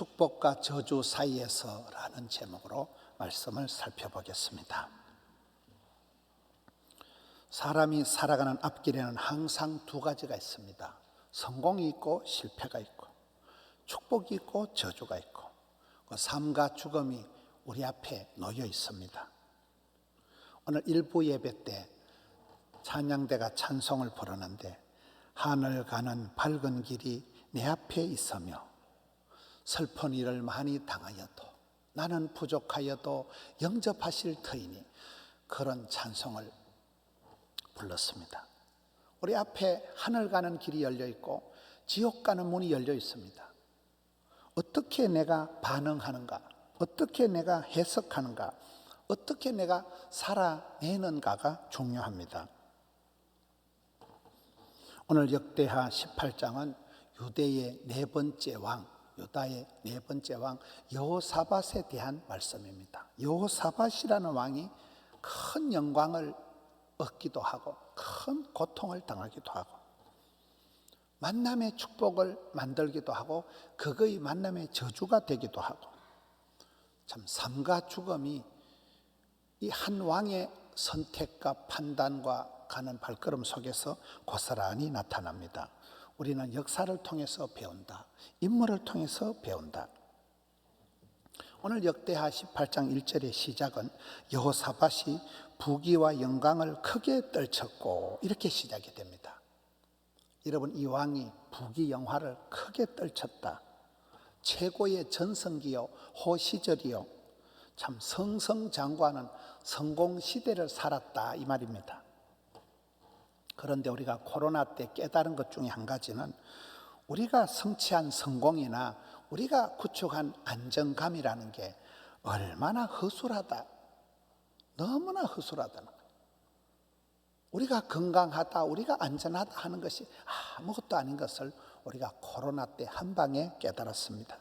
축복과 저주 사이에서라는 제목으로 말씀을 살펴보겠습니다. 사람이 살아가는 앞길에는 항상 두 가지가 있습니다. 성공이 있고 실패가 있고, 축복이 있고 저주가 있고, 그 삶과 죽음이 우리 앞에 놓여 있습니다. 오늘 일부 예배 때 찬양대가 찬송을 부르는데, 하늘 가는 밝은 길이 내 앞에 있으며 슬픈 일을 많이 당하여도 나는 부족하여도 영접하실 터이니, 그런 찬송을 불렀습니다. 우리 앞에 하늘 가는 길이 열려 있고 지옥 가는 문이 열려 있습니다. 어떻게 내가 반응하는가, 어떻게 내가 해석하는가, 어떻게 내가 살아내는가가 중요합니다. 오늘 역대하 18장은 유다의 네 번째 왕 여호사밧에 대한 말씀입니다. 여호사밧이라는 왕이 큰 영광을 얻기도 하고 큰 고통을 당하기도 하고 만남의 축복을 만들기도 하고 그의 만남의 저주가 되기도 하고, 참 삶과 죽음이 이 한 왕의 선택과 판단과 가는 발걸음 속에서 고스란히 나타납니다. 우리는 역사를 통해서 배운다. 인물을 통해서 배운다. 오늘 역대하 18장 1절의 시작은 여호사밧이 부귀와 영광을 크게 떨쳤고, 이렇게 시작이 됩니다. 여러분, 이 왕이 부귀 영화를 크게 떨쳤다. 최고의 전성기요, 호시절이요, 참 성성장구하는 성공시대를 살았다, 이 말입니다. 그런데 우리가 코로나 때 깨달은 것 중에 한 가지는, 우리가 성취한 성공이나 우리가 구축한 안정감이라는 게 얼마나 허술하다, 너무나 허술하다는 거예요. 우리가 건강하다, 우리가 안전하다 하는 것이 아무것도 아닌 것을 우리가 코로나 때 한 방에 깨달았습니다.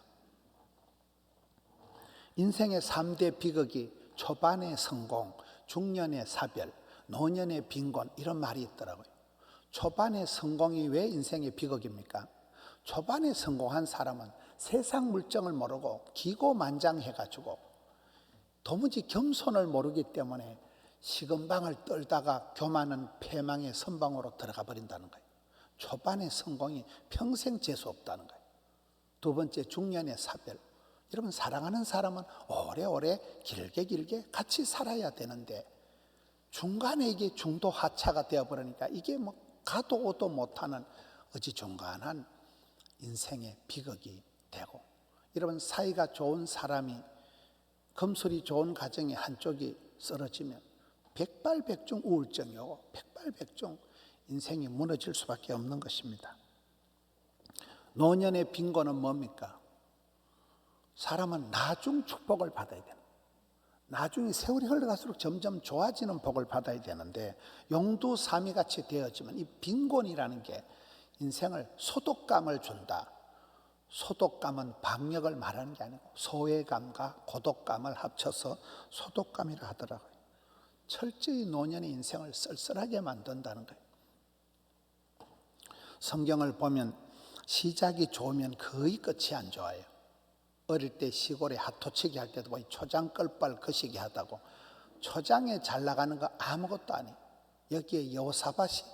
인생의 3대 비극이 초반의 성공, 중년의 사별, 노년의 빈곤, 이런 말이 있더라고요. 초반의 성공이 왜 인생의 비극입니까? 초반에 성공한 사람은 세상 물정을 모르고 기고만장해가지고 도무지 겸손을 모르기 때문에 시금방을 떨다가 교만은 패망의 선방으로 들어가 버린다는 거예요. 초반의 성공이 평생 재수 없다는 거예요. 두 번째, 중년의 사별. 여러분, 사랑하는 사람은 오래오래 길게 같이 살아야 되는데 중간에 이게 중도 하차가 되어버리니까 이게 뭐 가도 오도 못하는 어지중간한 인생의 비극이 되고, 여러분, 사이가 좋은 사람이, 금술이 좋은 가정의 한쪽이 쓰러지면 백발백중 우울증이 오고 백발백중 인생이 무너질 수밖에 없는 것입니다. 노년의 빈곤은 뭡니까? 사람은 나중 축복을 받아야 되는, 나중에 세월이 흘러갈수록 점점 좋아지는 복을 받아야 되는데, 용두사미같이 되어지면 이 빈곤이라는 게 인생을 소독감을 준다. 소독감은 박력을 말하는 게 아니고 소외감과 고독감을 합쳐서 소독감이라 하더라고요. 철저히 노년의 인생을 쓸쓸하게 만든다는 거예요. 성경을 보면 시작이 좋으면 거의 끝이 안 좋아요. 어릴 때 시골에 핫토치기 할 때도 보니 초장 끌빨 거시기 하다고, 초장에 잘 나가는 거 아무것도 아니에요. 여기에 여호사밧이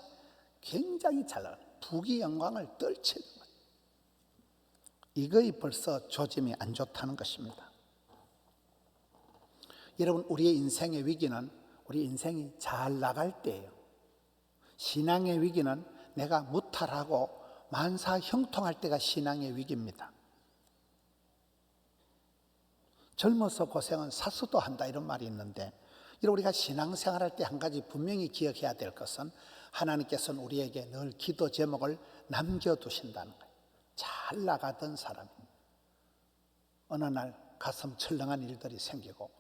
굉장히 잘 나가요. 부귀 영광을 떨치는 거예요. 이거이 벌써 조짐이 안 좋다는 것입니다. 여러분, 우리의 인생의 위기는 우리 인생이 잘 나갈 때예요. 신앙의 위기는 내가 무탈하고 만사 형통할 때가 신앙의 위기입니다. 젊어서 고생은 사수도 한다, 이런 말이 있는데, 우리가 신앙생활할 때 한 가지 분명히 기억해야 될 것은, 하나님께서는 우리에게 늘 기도 제목을 남겨두신다는 거예요. 잘 나가던 사람이 어느 날 가슴 철렁한 일들이 생기고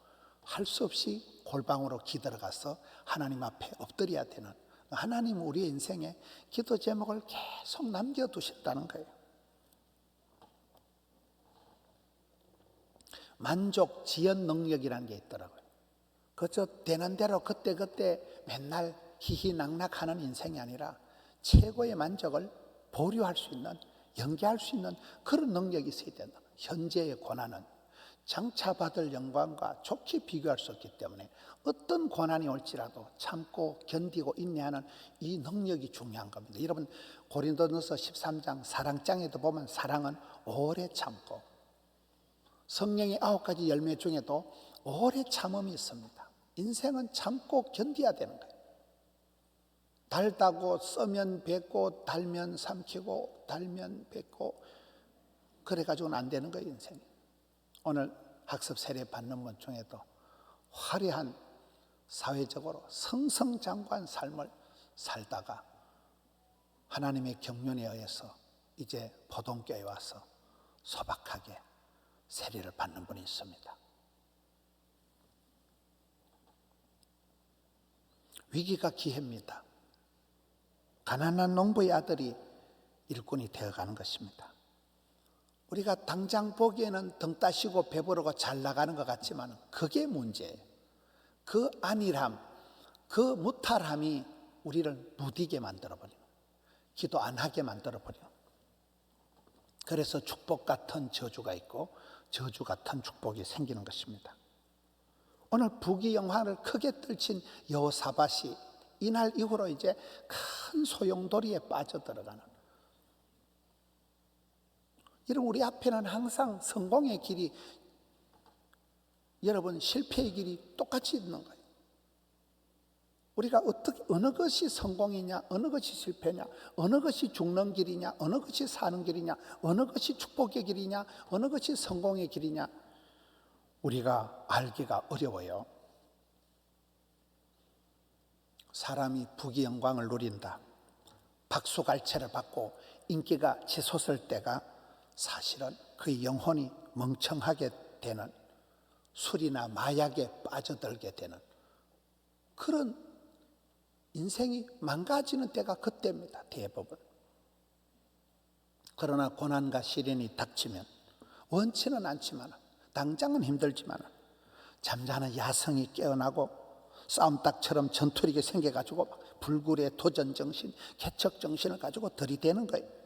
할 수 없이 골방으로 기들어가서 하나님 앞에 엎드려야 되는, 하나님은 우리의 인생에 기도 제목을 계속 남겨두신다는 거예요. 만족 지연 능력이라는 게 있더라고요. 그저 되는 대로 그때 맨날 희희낙낙하는 인생이 아니라 최고의 만족을 보류할 수 있는 연계할 수 있는 그런 능력이 있어야 된다. 현재의 고난은 장차 받을 영광과 좋게 비교할 수 없기 때문에 어떤 고난이 올지라도 참고 견디고 인내하는 이 능력이 중요한 겁니다. 여러분, 고린도전서 13장 사랑장에도 보면 사랑은 오래 참고, 성령의 9가지 열매 중에도 오래 참음이 있습니다. 인생은 참고 견뎌야 되는 거예요. 달다고 써면 뱉고, 달면 삼키고, 달면 뱉고, 그래가지고는 안 되는 거예요, 인생이. 오늘 학습 세례 받는 분 중에도 화려한 사회적으로 승승장구한 삶을 살다가 하나님의 경륜에 의해서 이제 보동교회에 와서 소박하게 세례를 받는 분이 있습니다. 위기가 기회입니다. 가난한 농부의 아들이 일꾼이 되어가는 것입니다. 우리가 당장 보기에는 등 따시고 배부르고 잘 나가는 것 같지만 그게 문제예요. 그 안일함, 그 무탈함이 우리를 무디게 만들어버려요. 기도 안 하게 만들어버려요. 그래서 축복 같은 저주가 있고 저주 같은 축복이 생기는 것입니다. 오늘 부귀영화를 크게 떨친 여호사밧이 이날 이후로 이제 큰 소용돌이에 빠져들어가는, 여러분, 우리 앞에는 항상 성공의 길이, 여러분, 실패의 길이 똑같이 있는 거예요. 우리가 어느 것이 성공이냐, 어느 것이 실패냐, 어느 것이 죽는 길이냐, 어느 것이 사는 길이냐, 어느 것이 축복의 길이냐, 어느 것이 성공의 길이냐, 우리가 알기가 어려워요. 사람이 부귀영광을 누린다, 박수갈채를 받고 인기가 치솟을 때가 사실은 그의 영혼이 멍청하게 되는, 술이나 마약에 빠져들게 되는 그런 인생이 망가지는 때가 그때입니다, 대부분. 그러나 고난과 시련이 닥치면 원치는 않지만, 당장은 힘들지만 잠자는 야성이 깨어나고 싸움닭처럼 전투력이 생겨가지고 불굴의 도전정신, 개척정신을 가지고 들이대는 거예요.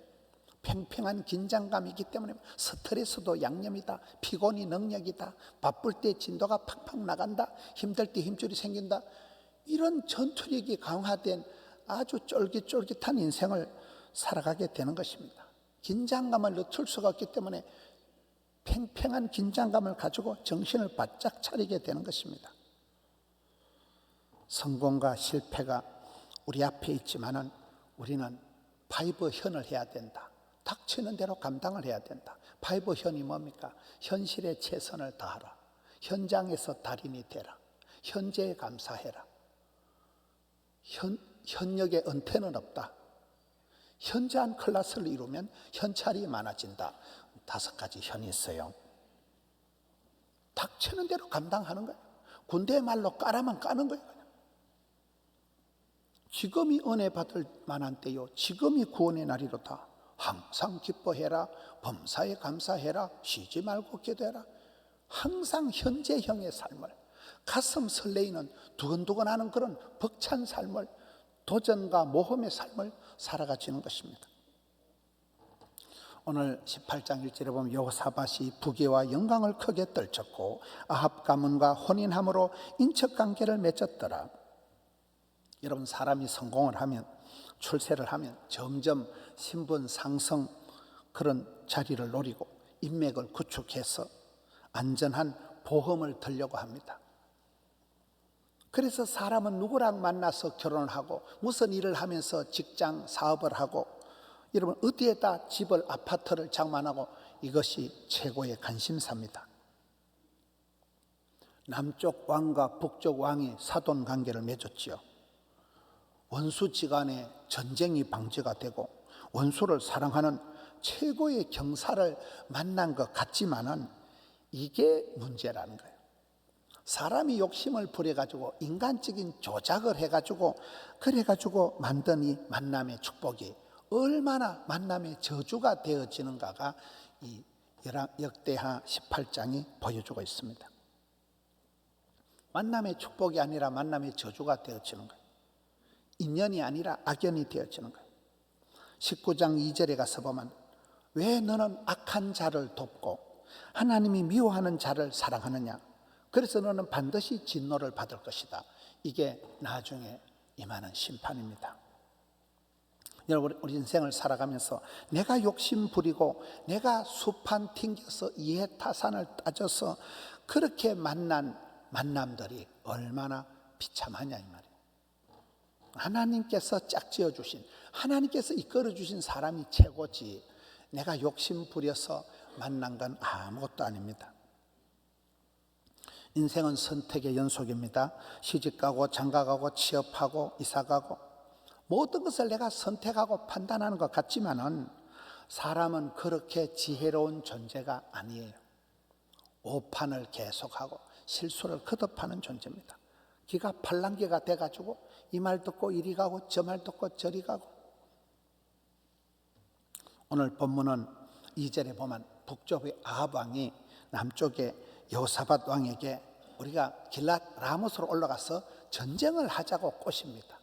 팽팽한 긴장감이기 때문에 스트레스도 양념이다, 피곤이 능력이다, 바쁠 때 진도가 팍팍 나간다, 힘들 때 힘줄이 생긴다, 이런 전투력이 강화된 아주 쫄깃쫄깃한 인생을 살아가게 되는 것입니다. 긴장감을 늦출 수가 없기 때문에 팽팽한 긴장감을 가지고 정신을 바짝 차리게 되는 것입니다. 성공과 실패가 우리 앞에 있지만은 우리는 파이브 현을 해야 된다. 닥치는 대로 감당을 해야 된다. 파이브 현이 뭡니까? 현실에 최선을 다하라, 현장에서 달인이 되라, 현재에 감사해라, 현역에 은퇴는 없다, 현저한 클래스를 이루면 현찰이 많아진다. 5가지 현이 있어요. 닥치는 대로 감당하는 거예요. 군대의 말로 까라면 까는 거예요. 지금이 은혜 받을 만한 때요, 지금이 구원의 날이로다. 항상 기뻐해라, 범사에 감사해라, 쉬지 말고 기도해라. 항상 현재형의 삶을, 가슴 설레이는 두근두근하는 그런 벅찬 삶을, 도전과 모험의 삶을 살아가지는 것입니다. 오늘 18장 1절에 보면 여호사밧이 부귀와 영광을 크게 떨쳤고 아합 가문과 혼인함으로 인척관계를 맺었더라. 여러분, 사람이 성공을 하면, 출세를 하면 점점 신분 상승 그런 자리를 노리고 인맥을 구축해서 안전한 보험을 들려고 합니다. 그래서 사람은 누구랑 만나서 결혼을 하고 무슨 일을 하면서 직장 사업을 하고, 여러분, 어디에다 집을, 아파트를 장만하고, 이것이 최고의 관심사입니다. 남쪽 왕과 북쪽 왕이 사돈 관계를 맺었지요. 원수지간에 전쟁이 방지가 되고 원수를 사랑하는 최고의 경사를 만난 것 같지만은 이게 문제라는 거예요. 사람이 욕심을 부려가지고 인간적인 조작을 해가지고 그래가지고 만든 이 만남의 축복이 얼마나 만남의 저주가 되어지는가가 이 역대하 18장이 보여주고 있습니다. 만남의 축복이 아니라 만남의 저주가 되어지는 거예요. 인연이 아니라 악연이 되어지는 거예요. 19장 2절에 가서 보면 왜 너는 악한 자를 돕고 하나님이 미워하는 자를 사랑하느냐? 그래서 너는 반드시 진노를 받을 것이다. 이게 나중에 임하는 심판입니다. 여러분, 우리 인생을 살아가면서 내가 욕심 부리고 내가 수판 튕겨서 이해타산을 따져서 그렇게 만난 만남들이 얼마나 비참하냐 이 말이에요. 하나님께서 짝지어 주신, 하나님께서 이끌어 주신 사람이 최고지, 내가 욕심 부려서 만난 건 아무것도 아닙니다. 인생은 선택의 연속입니다. 시집가고 장가가고 취업하고 이사가고 모든 것을 내가 선택하고 판단하는 것 같지만은 사람은 그렇게 지혜로운 존재가 아니에요. 오판을 계속하고 실수를 거듭하는 존재입니다. 기가 팔랑귀가 돼가지고 이 말 듣고 이리 가고 저 말 듣고 저리 가고. 오늘 본문은 2절에 보면 북쪽의 아합 왕이 남쪽의 여호사밧 왕에게 우리가 길랏 라못으로 올라가서 전쟁을 하자고 꼬십니다.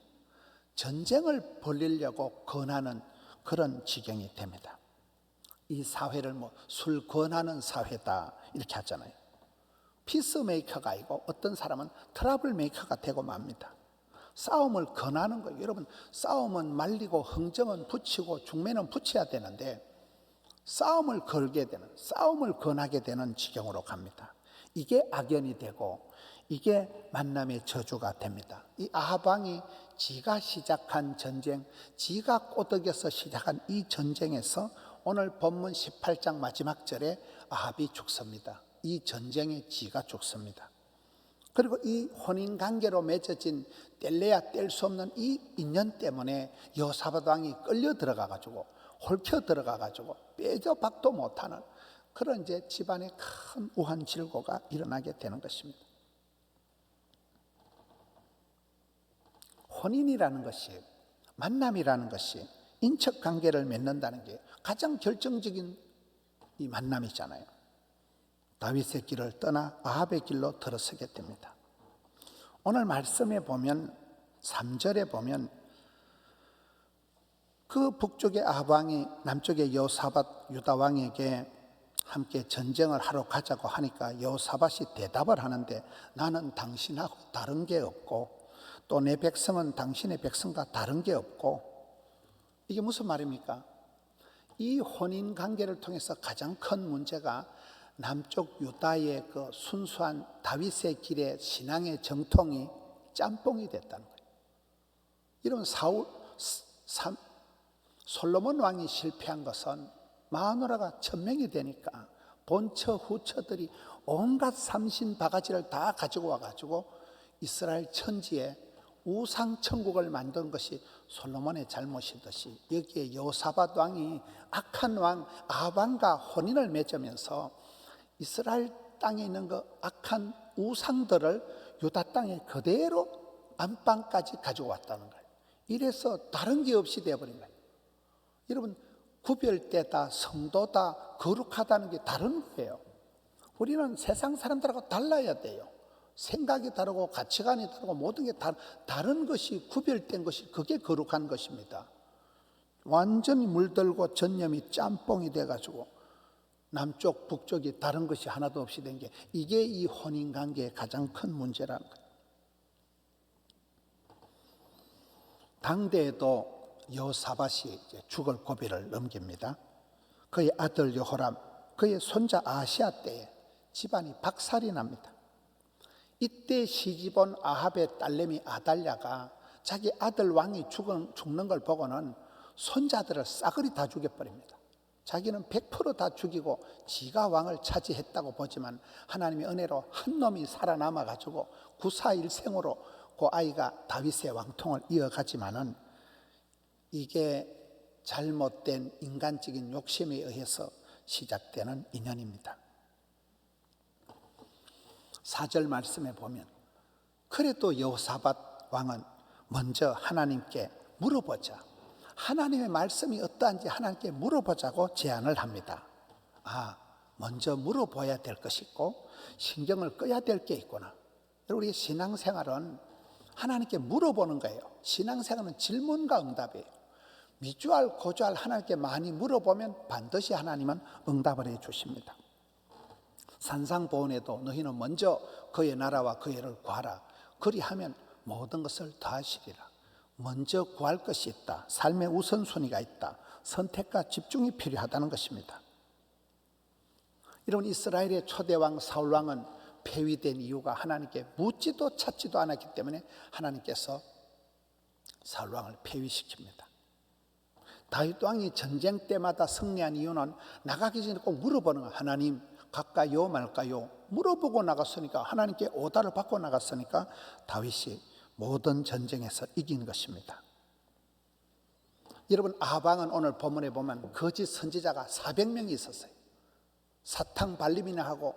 전쟁을 벌이려고 권하는 그런 지경이 됩니다. 이 사회를 술 권하는 사회다 이렇게 하잖아요. 피스메이커가 아니고 어떤 사람은 트러블 메이커가 되고 맙니다. 싸움을 권하는 거예요. 여러분, 싸움은 말리고 흥정은 붙이고 중매는 붙여야 되는데 싸움을 걸게 되는, 싸움을 권하게 되는 지경으로 갑니다. 이게 악연이 되고 이게 만남의 저주가 됩니다. 이 아합 왕이 지가 시작한 전쟁, 지가 꼬드겨서 시작한 이 전쟁에서 오늘 본문 18장 마지막 절에 아합이 죽습니다. 이 전쟁에 지가 죽습니다. 그리고 이 혼인관계로 맺어진 뗄래야 뗄 수 없는 이 인연 때문에 여호사밧 왕이 끌려 들어가가지고 홀켜 들어가가지고 빼져박도 못하는 그런 이제 집안에 큰 우한질고가 일어나게 되는 것입니다. 혼인이라는 것이, 만남이라는 것이, 인척관계를 맺는다는 게 가장 결정적인 이 만남이잖아요. 다윗의 길을 떠나 아합의 길로 들어서게 됩니다. 오늘 말씀에 보면 3절에 보면 그 북쪽의 아합 왕이 남쪽의 여호사밧 유다 왕에게 함께 전쟁을 하러 가자고 하니까 여호사밧이 대답을 하는데 나는 당신하고 다른 게 없고 또 내 백성은 당신의 백성과 다른 게 없고. 이게 무슨 말입니까? 이 혼인 관계를 통해서 가장 큰 문제가 남쪽 유다의 그 순수한 다윗의 길의 신앙의 정통이 짬뽕이 됐다는 거예요. 이런 솔로몬 왕이 실패한 것은 마누라가 1000명이 되니까 본처 후처들이 온갖 삼신 바가지를 다 가지고 와가지고 이스라엘 천지에 우상 천국을 만든 것이 솔로몬의 잘못이듯이 여기에 여호사밧 왕이 악한 왕 아합 왕과 혼인을 맺으면서 이스라엘 땅에 있는 그 악한 우상들을 유다 땅에 그대로 안방까지 가지고 왔다는 거예요. 이래서 다른 게 없이 되어버린 거예요. 여러분, 구별되다, 성도다, 거룩하다는 게 다른 거예요. 우리는 세상 사람들하고 달라야 돼요. 생각이 다르고 가치관이 다르고 모든 게 다른 것이, 구별된 것이, 그게 거룩한 것입니다. 완전히 물들고 전념이 짬뽕이 돼가지고 남쪽 북쪽이 다른 것이 하나도 없이 된 게, 이게 이 혼인관계의 가장 큰 문제라는 거예요. 당대에도 여호사밧이 죽을 고비를 넘깁니다. 그의 아들 여호람, 그의 손자 아하시아 때에 집안이 박살이 납니다. 이때 시집온 아합의 딸내미 아달랴가 자기 아들 왕이 죽는 걸 보고는 손자들을 싸그리 다 죽여버립니다. 자기는 100% 다 죽이고 지가 왕을 차지했다고 보지만 하나님의 은혜로 한 놈이 살아남아가지고 구사일생으로 그 아이가 다윗의 왕통을 이어가지만은 이게 잘못된 인간적인 욕심에 의해서 시작되는 인연입니다. 4절 말씀에 보면 그래도 여호사밧 왕은 먼저 하나님께 물어보자, 하나님의 말씀이 어떠한지 하나님께 물어보자고 제안을 합니다. 먼저 물어봐야 될 것이 있고 신경을 꺼야 될 게 있구나. 우리 신앙생활은 하나님께 물어보는 거예요. 신앙생활은 질문과 응답이에요. 미주알 고주알 하나님께 많이 물어보면 반드시 하나님은 응답을 해 주십니다. 산상보훈에도 너희는 먼저 그의 나라와 그의 의를 구하라. 그리하면 모든 것을 더하시리라. 먼저 구할 것이 있다. 삶의 우선순위가 있다. 선택과 집중이 필요하다는 것입니다. 여러분, 이스라엘의 초대왕 사울왕은 폐위된 이유가 하나님께 묻지도 찾지도 않았기 때문에 하나님께서 사울왕을 폐위시킵니다. 다윗 왕이 전쟁 때마다 승리한 이유는 나가기 전에 꼭 물어보는 거예요. 하나님 갈까요 말까요? 물어보고 나갔으니까, 하나님께 오다를 받고 나갔으니까 다윗이 모든 전쟁에서 이긴 것입니다. 여러분, 아합왕은 오늘 본문에 보면 거짓 선지자가 400명이 있었어요. 사탕 발림이나 하고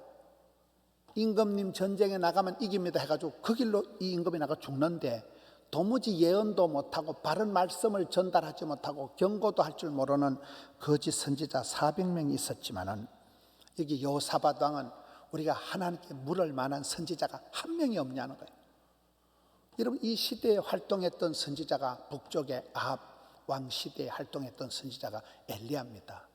임금님 전쟁에 나가면 이깁니다 해가지고 그 길로 이 임금이 나가 죽는데, 도무지 예언도 못하고 바른 말씀을 전달하지 못하고 경고도 할 줄 모르는 거짓 선지자 400명이 있었지만은, 여기 여호사밧 왕은 우리가 하나님께 물을 만한 선지자가 한 명이 없냐는 거예요. 여러분, 이 시대에 활동했던 선지자가, 북쪽의 아합 왕 시대에 활동했던 선지자가 엘리야입니다.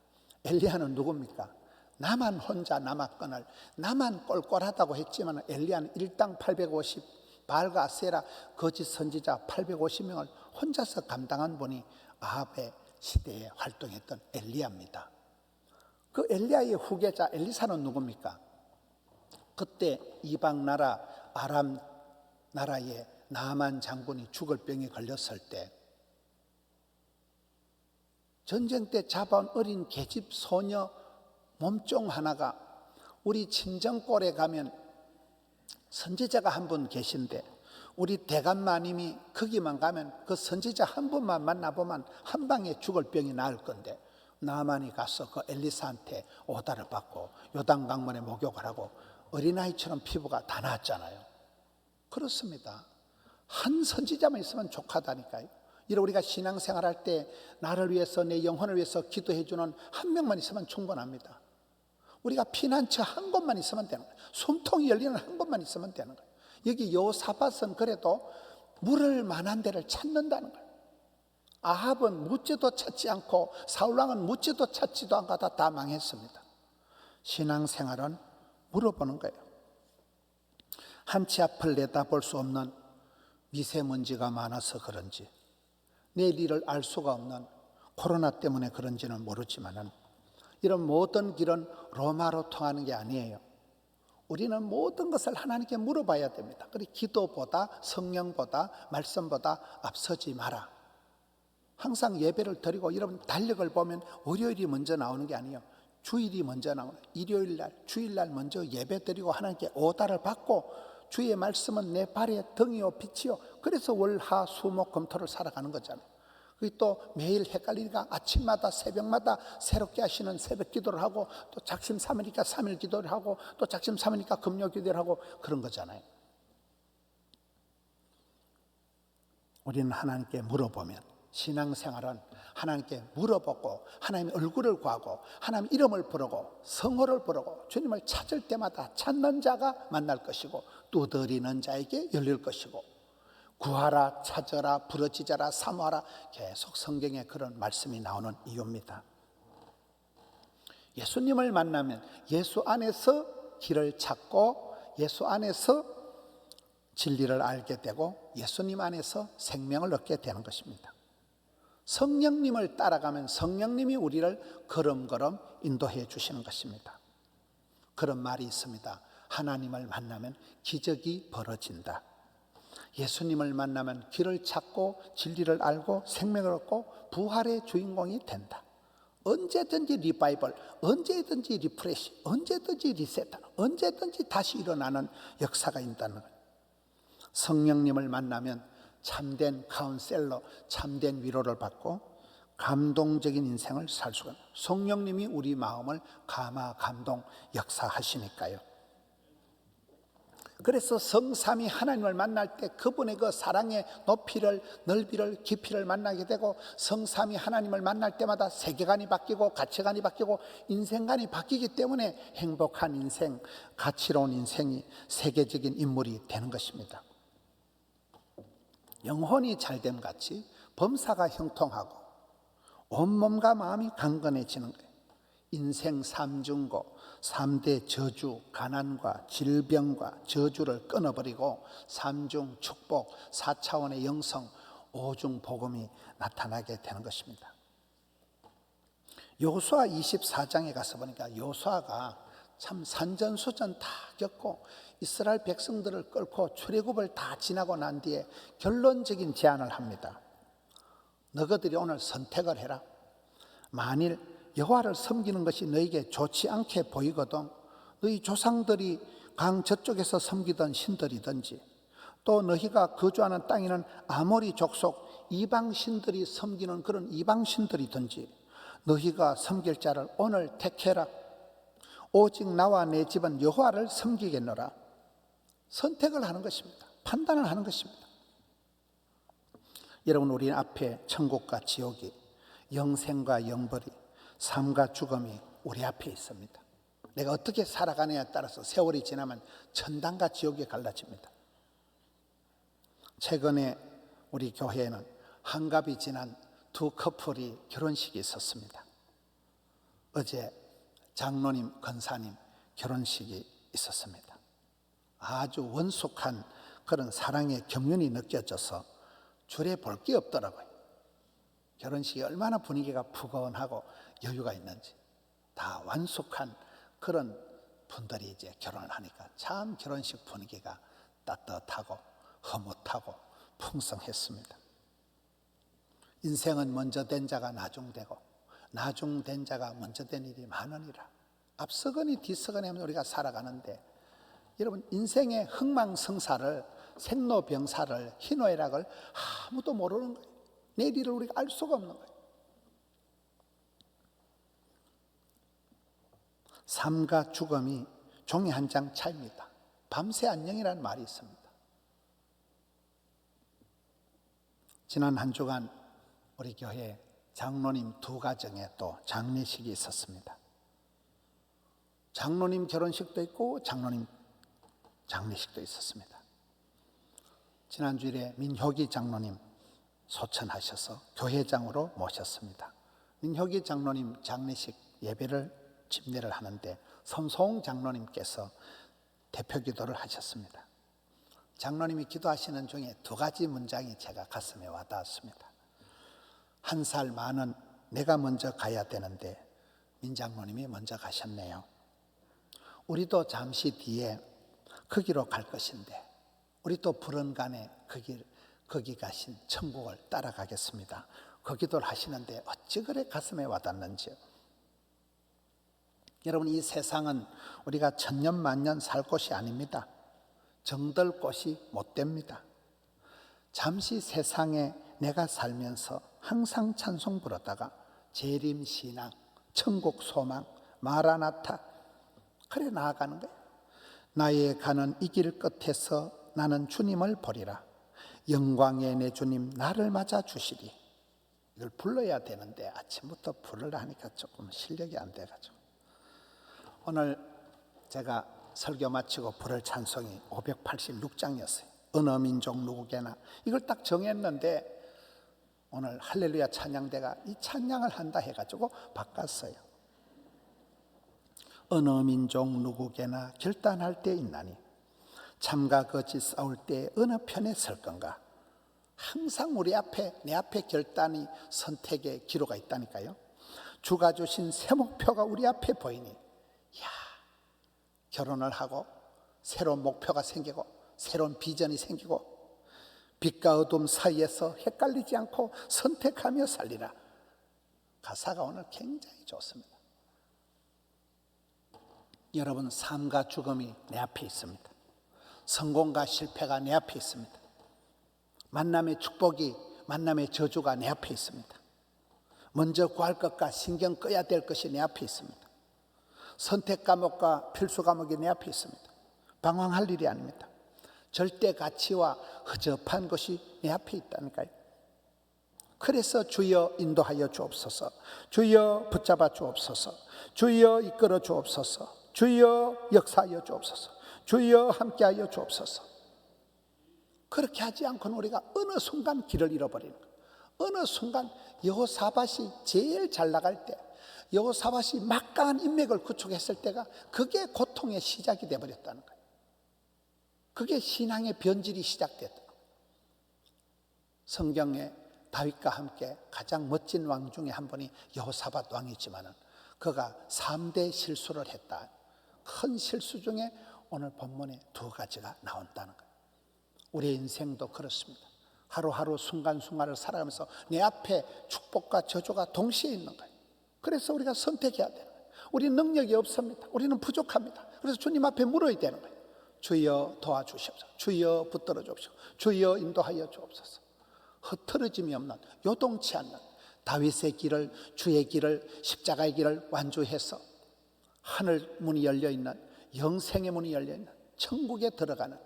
엘리야는 누굽니까? 나만 혼자 남았거늘, 나만 꼴꼴하다고 했지만 엘리야는 일당 850, 바알과 아세라 거짓 선지자 850명을 혼자서 감당한 분이 아합의 시대에 활동했던 엘리야입니다. 그 엘리야의 후계자 엘리사는 누굽니까? 그때 이방 나라 아람 나라의 나만 장군이 죽을 병에 걸렸을 때, 전쟁 때 잡아온 어린 계집 소녀 몸종 하나가, 우리 친정골에 가면 선지자가 한 분 계신데, 우리 대감마님이 거기만 가면 그 선지자 한 분만 만나보면 한 방에 죽을 병이 나을 건데, 나만이 가서 그 엘리사한테 오다를 받고 요단강물에 목욕을 하고 어린아이처럼 피부가 다 나았잖아요. 그렇습니다. 한 선지자만 있으면 족하다니까요. 이런 우리가 신앙생활할 때 나를 위해서, 내 영혼을 위해서 기도해 주는 한 명만 있으면 충분합니다. 우리가 피난처 한 곳만 있으면 되는 거예요. 숨통이 열리는 한 곳만 있으면 되는 거예요. 여기 여호사밧은 그래도 물을 만한 데를 찾는다는 거예요. 아합은 묻지도 찾지 않고 사울왕은 묻지도 찾지도 않고 다 망했습니다. 신앙생활은 물어보는 거예요. 한치 앞을 내다볼 수 없는 미세먼지가 많아서 그런지, 내일 일을 알 수가 없는 코로나 때문에 그런지는 모르지만은, 이런 모든 길은 로마로 통하는 게 아니에요. 우리는 모든 것을 하나님께 물어봐야 됩니다. 그리고 기도보다, 성령보다, 말씀보다 앞서지 마라. 항상 예배를 드리고, 여러분 달력을 보면 월요일이 먼저 나오는 게 아니에요. 주일이 먼저 나오는, 일요일날, 주일날 먼저 예배 드리고 하나님께 오다를 받고, 주의 말씀은 내 발의 등이요 빛이요. 그래서 월, 화, 수, 목, 금토를 살아가는 거잖아요. 그리고 또 매일 헷갈리니까 아침마다 새벽마다 새롭게 하시는 새벽 기도를 하고, 또 작심 삼일이니까 3일 기도를 하고, 또 작심 삼일이니까 금요 기도를 하고, 그런 거잖아요. 우리는 하나님께 물어보면, 신앙생활은 하나님께 물어보고 하나님의 얼굴을 구하고 하나님 이름을 부르고 성호를 부르고 주님을 찾을 때마다 찾는 자가 만날 것이고, 두드리는 자에게 열릴 것이고, 구하라, 찾아라, 부르짖어라, 사모하라, 계속 성경에 그런 말씀이 나오는 이유입니다. 예수님을 만나면 예수 안에서 길을 찾고, 예수 안에서 진리를 알게 되고, 예수님 안에서 생명을 얻게 되는 것입니다. 성령님을 따라가면 성령님이 우리를 걸음걸음 인도해 주시는 것입니다. 그런 말이 있습니다. 하나님을 만나면 기적이 벌어진다. 예수님을 만나면 길을 찾고 진리를 알고 생명을 얻고 부활의 주인공이 된다. 언제든지 리바이벌, 언제든지 리프레시, 언제든지 리셋, 언제든지 다시 일어나는 역사가 있다는 거예요. 성령님을 만나면 참된 카운셀러, 참된 위로를 받고 감동적인 인생을 살 수가 있습니다. 성령님이 우리 마음을 감동, 역사하시니까요. 그래서 성삼위 하나님을 만날 때 그분의 그 사랑의 높이를, 넓이를, 깊이를 만나게 되고, 성삼위 하나님을 만날 때마다 세계관이 바뀌고 가치관이 바뀌고 인생관이 바뀌기 때문에 행복한 인생, 가치로운 인생이 세계적인 인물이 되는 것입니다. 영혼이 잘됨 같이 범사가 형통하고 온몸과 마음이 강건해지는 거예요. 인생 삼중고, 3대 저주, 가난과 질병과 저주를 끊어버리고 삼중 축복, 4차원의 영성, 5중 복음이 나타나게 되는 것입니다. 여호수아 24장에 가서 보니까 여호수아가 참 산전수전 다 겪고 이스라엘 백성들을 끌고 출애굽을 다 지나고 난 뒤에 결론적인 제안을 합니다. 너희들이 오늘 선택을 해라. 만일 여호와를 섬기는 것이 너에게 좋지 않게 보이거든 너희 조상들이 강 저쪽에서 섬기던 신들이든지 또 너희가 거주하는 땅에는 아모리 족속 이방 신들이 섬기는 그런 이방 신들이든지 너희가 섬길 자를 오늘 택해라. 오직 나와 내 집은 여호와를 섬기겠노라. 선택을 하는 것입니다. 판단을 하는 것입니다. 여러분, 우리 앞에 천국과 지옥이, 영생과 영벌이, 삶과 죽음이 우리 앞에 있습니다. 내가 어떻게 살아가느냐에 따라서 세월이 지나면 천당과 지옥이 갈라집니다. 최근에 우리 교회에는 환갑이 지난 두 커플이 결혼식이 있었습니다. 어제 장로님, 권사님 결혼식이 있었습니다. 아주 원숙한 그런 사랑의 경륜이 느껴져서 줄에 볼 게 없더라고요. 결혼식이 얼마나 분위기가 푸근하고 여유가 있는지. 다 완숙한 그런 분들이 이제 결혼을 하니까 참 결혼식 분위기가 따뜻하고 흐뭇하고 풍성했습니다. 인생은 먼저 된 자가 나중되고 나중된 자가 먼저 된 일이 많으니라. 앞서거니 뒤서거니 하면 우리가 살아가는데, 여러분, 인생의 흥망성사를, 생로병사를, 희노애락을 아무도 모르는 거예요. 내일을 우리가 알 수가 없는 거예요. 삶과 죽음이 종이 한 장 차이입니다. 밤새 안녕이라는 말이 있습니다. 지난 한 주간 우리 교회 장로님 두 가정에 또 장례식이 있었습니다. 장로님 결혼식도 있고 장로님 장례식도 있었습니다. 지난 주일에 민효기 장로님 소천하셔서 교회장으로 모셨습니다. 민효기 장로님 장례식 예배를 집례를 하는데 손소홍 장로님께서 대표 기도를 하셨습니다. 장로님이 기도하시는 중에 두 가지 문장이 제가 가슴에 와닿았습니다. 한 살 많은 내가 먼저 가야 되는데 민 장로님이 먼저 가셨네요. 우리도 잠시 뒤에 거기로 갈 것인데 우리 또 불언간에 거기 가신 천국을 따라가겠습니다. 그 기도를 하시는데 어찌 그래 가슴에 와닿는지요. 여러분, 이 세상은 우리가 천년 만년 살 곳이 아닙니다. 정들 곳이 못 됩니다. 잠시 세상에 내가 살면서 항상 찬송 부르다가 재림신앙, 천국 소망, 마라나타 그래 나아가는 거예요. 나의 가는 이 길 끝에서 나는 주님을 보리라. 영광의 내 주님 나를 맞아 주시리. 이걸 불러야 되는데 아침부터 부르려 하니까 조금 실력이 안 돼가지고, 오늘 제가 설교 마치고 부를 찬송이 586장이었어요. 어느 민족 누구게나. 이걸 딱 정했는데 오늘 할렐루야 찬양대가 이 찬양을 한다 해가지고 바꿨어요. 어느 민족 누구게나 결단할 때 있나니 참과 거짓 싸울 때 어느 편에 설 건가. 항상 우리 앞에, 내 앞에 결단이, 선택의 기로가 있다니까요. 주가 주신 새 목표가 우리 앞에 보이니, 이야, 결혼을 하고 새로운 목표가 생기고 새로운 비전이 생기고 빛과 어둠 사이에서 헷갈리지 않고 선택하며 살리라. 가사가 오늘 굉장히 좋습니다. 여러분, 삶과 죽음이 내 앞에 있습니다. 성공과 실패가 내 앞에 있습니다. 만남의 축복이, 만남의 저주가 내 앞에 있습니다. 먼저 구할 것과 신경 꺼야 될 것이 내 앞에 있습니다. 선택 과목과 필수 과목이 내 앞에 있습니다. 방황할 일이 아닙니다. 절대 가치와 허접한 것이 내 앞에 있다니까요. 그래서 주여 인도하여 주옵소서, 주여 붙잡아 주옵소서, 주여 이끌어 주옵소서, 주여 역사하여 주옵소서, 주여 함께하여 주옵소서. 그렇게 하지 않고는 우리가 어느 순간 길을 잃어버리는 거예요. 어느 순간 여호사밧이 제일 잘 나갈 때, 여호사밧이 막강한 인맥을 구축했을 때가 그게 고통의 시작이 되어버렸다는 거예요. 그게 신앙의 변질이 시작됐다. 성경에 다윗과 함께 가장 멋진 왕 중에 한 분이 여호사밧 왕이지만은 그가 3대 실수를 했다. 큰 실수 중에 오늘 본문에 2가지가 나온다는 거예요. 우리의 인생도 그렇습니다. 하루하루 순간순간을 살아가면서 내 앞에 축복과 저주가 동시에 있는 거예요. 그래서 우리가 선택해야 돼요. 우리는 능력이 없습니다. 우리는 부족합니다. 그래서 주님 앞에 물어야 되는 거예요. 주여 도와주시옵소서. 주여 붙들어 주옵소서. 주여 인도하여 주옵소서. 흐트러짐이 없는, 요동치 않는 다윗의 길을, 주의 길을, 십자가의 길을 완주해서 하늘 문이 열려있는, 영생의 문이 열려있는 천국에 들어가는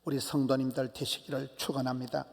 우리 성도님들 되시기를 축원합니다.